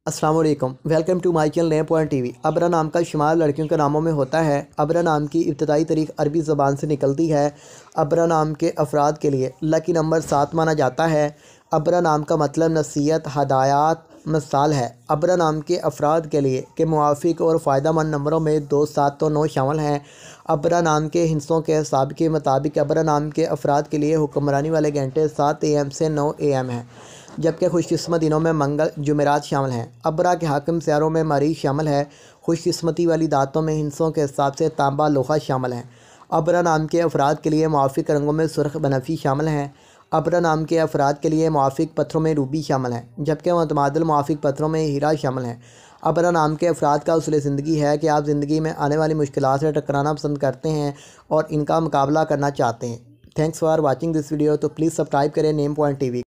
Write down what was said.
अस्सलाम वालेकुम, welcome to my channel name point TV. अबरा नाम का शुमार लड़कियों के नामों में होता है। अबरा नाम की इब्तदाई तारीख अरबी ज़बान से निकलती है। अबरा नाम के अफराद के लिए लकी नंबर 7 माना जाता है। अबरा नाम का मतलब नसीहत, हदायत, मिसाल है। अबरा नाम के अफराद के लिए के मुआफ़िक और फ़ायदेमंद नंबरों में 2, 7 और 9 शामिल हैं। अबरा नाम के हिस्सों के हिसाब के मुताबिक अबरा नाम के अफराद के लिए हुक्मरानी वाले घंटे 7 AM से 9 AM हैं, जबकि खुशकिस्मत दिनों में मंगल, जुमेरात शामिल हैं। अबरा के हाकिम सियारों में मरीज़ शामिल है। खुशकिस्मती वाली दातों में हिस्सों के हिसाब से तांबा, लोहा शामिल हैं। अबरा नाम के अफराद के लिए मुआफ़िक रंगों में सुर्ख, बनफी शामिल हैं। अबरा नाम के अफराद के लिए मुआफ़िक पत्थरों में रूबी शामिल हैं, जबकि मुतमादिल मुआफ़िक पत्थरों में हीरा शामिल हैं। अबरा नाम के अफराद का उसूल ज़िंदगी है कि आप ज़िंदगी में आने वाली मुश्किलात से टकराना पसंद करते हैं और इनका मुकाबला करना चाहते हैं। Thanks for watching this video. तो प्लीज़ सब्सक्राइब करें नेम पॉइंट टीवी।